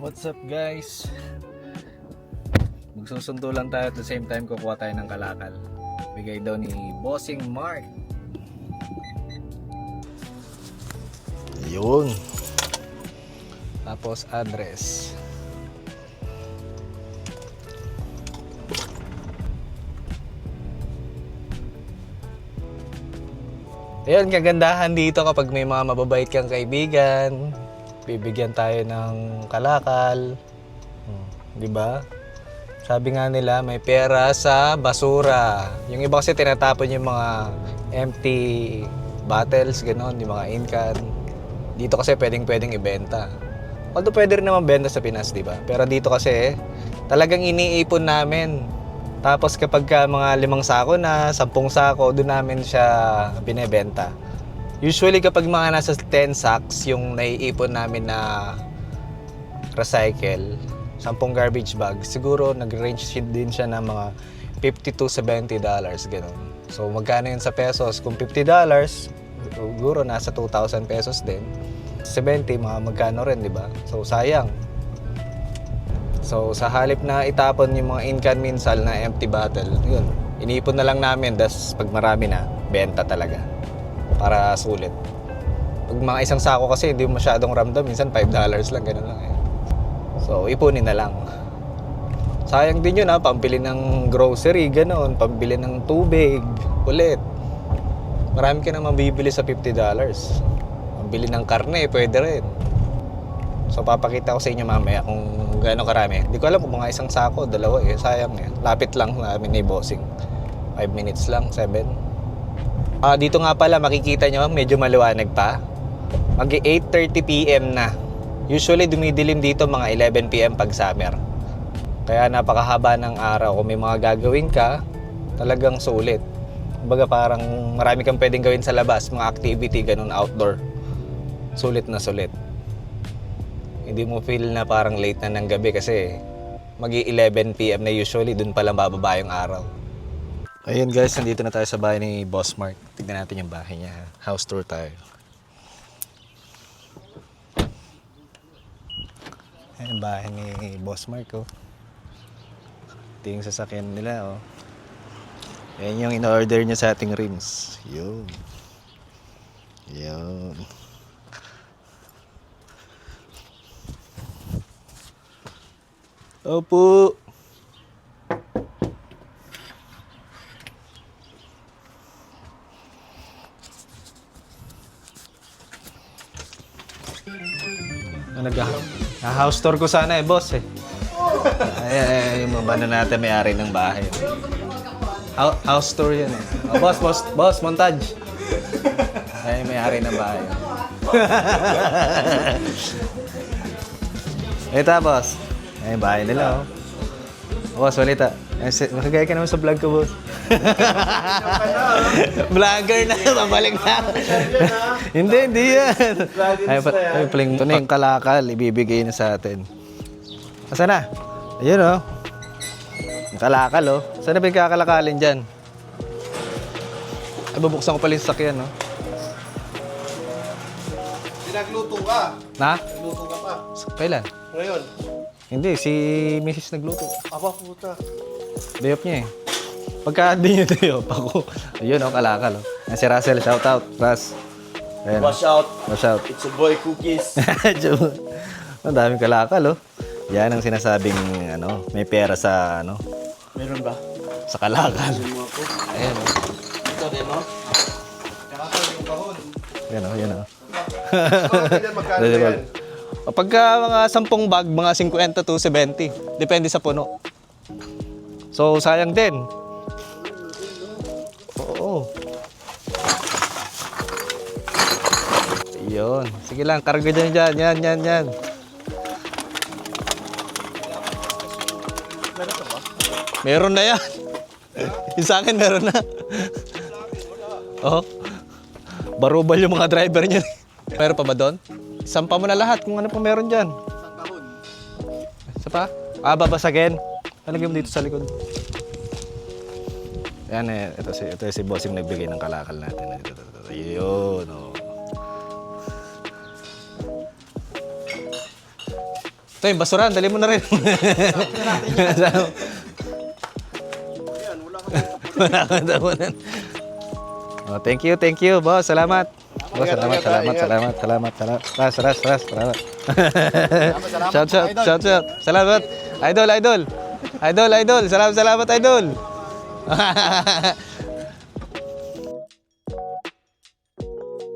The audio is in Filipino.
What's up guys? Magsusundo lang tayo at the same time kukuha tayo ng kalakal. Bigay daw ni Bossing Mark. Yun. Tapos address. Ayun, kagandahan dito kapag may mga mababait kang kaibigan, bibigyan tayo ng kalakal. Di ba? Sabi nga nila, may pera sa basura. Yung iba kasi tinatapon yung mga empty bottles, gano'n, yung mga in-can. Dito kasi pwedeng ibenta. Although pwede rin naman benta sa Pinas, di ba? Pero dito kasi, talagang iniipon namin. Tapos kapag mga 5 sako na, 10 sako, doon namin siya binebenta. Usually kapag mga nasa 10 sacks yung naiipon namin na recycle, 10 garbage bags, siguro nag-range din siya ng mga $50 to $70, gano'n. So magkano yun sa pesos? Kung $50, siguro nasa 2,000 pesos din. 70, mga magkano rin, di ba? So sayang. So sa halip na itapon yung mga in-can minsal na empty bottle, yun, iniipon na lang namin, das pag marami na, benta talaga. Para sulit. Pag mga isang sako kasi hindi masyadong ramdam, minsan $5 lang, gano'n lang eh. So ipunin na lang. Sayang din yun ha, pambili ng grocery, gano'n, pambili ng tubig, ulit. Marami ka na mabibili sa $50. Pambili ng karne, pwede rin. So papakita ko sa inyo mamaya kung gaano karami. Hindi ko alam kung mga isang sako, 2 eh, sayang eh. Lapit lang namin ni Bossing. 5 minutes lang, 7. Dito nga pala makikita nyo, medyo maliwanag pa. Mag 8:30 PM na. Usually dumidilim dito mga 11 PM pag summer. Kaya napakahaba ng araw. Kung may mga gagawin ka, talagang sulit. Kumbaga parang marami kang pwedeng gawin sa labas, mga activity, ganun outdoor. Sulit na sulit. Hindi mo feel na parang late na ng gabi kasi magi 11 PM na usually, dun pa lang bababa yung araw. Ayun guys, nandito na tayo sa bahay ni Boss Mark. Tignan natin yung bahay niya. House tour tayo. Ayan yung bahay ni Boss Mark oh. Ito yung sasakyan nila oh. Ayan yung in-order niya sa ating rims. Yun. Yun. Opo. House tour ko sana eh, boss eh. Ay, yung mga natin may-ari ng bahay. House tour yan eh. Oh, boss, montage. Ay, may-ari ng bahay. Ito, boss. Ay, bahay nila oh. Boss, walita. Makagaya ka naman sa vlog ko, boss. Vlogger na, babalik na. Hindi yan. Ay, paling ito na yung kalakal, ibibigay na sa atin. Asa na? Ayun oh. Yung kalakal oh. Saan na ba yung kakalakalin dyan? Ay, bubuksan ko pala yung sakyan oh. Nagluto ka? Na? Nagluto ka pa? Kailan? Ngayon? Hindi, si Mrs. nagluto. Aba, puta. Day off niya eh. Pagka di nyo day off ako. Ayun oh, kalakal oh. Yan si Russell, shout out. Russ. Ayan. Wash out. Wash out. It's a boy cookies. Ang daming kalakal oh. Yan ang sinasabing ano, may pera sa ano, Meron ba? sa kalakal. Mo ako. Ayan oh. Ito din, no? Tsaka ko yung kahon. Yan oh, yan oh. Magkano yan? Pagka mga 10 bag, mga 50 to 70. Depende sa puno. So, sayang din. Oo. Yun. Sige lang, karga dyan. Yan. Meron na yan. Yung sa akin, meron na. Oo. Barubal yung mga driver niya. Meron pa ba doon? Sampa mo na lahat kung ano pa meron dyan. Isa pa? Babasagin. Talagyan mo dito sa likod. Yan eh. Ito si Bossing nagbigay ng kalakal natin. Ito. Yun. Oh. Ito yung basuran, dali mo na rin. Wala ka dapunan. Oh, thank you, boss. Salamat. Boss, salamat. Ras. Salamat. Shout. Salamat. Idol. Salamat, idol.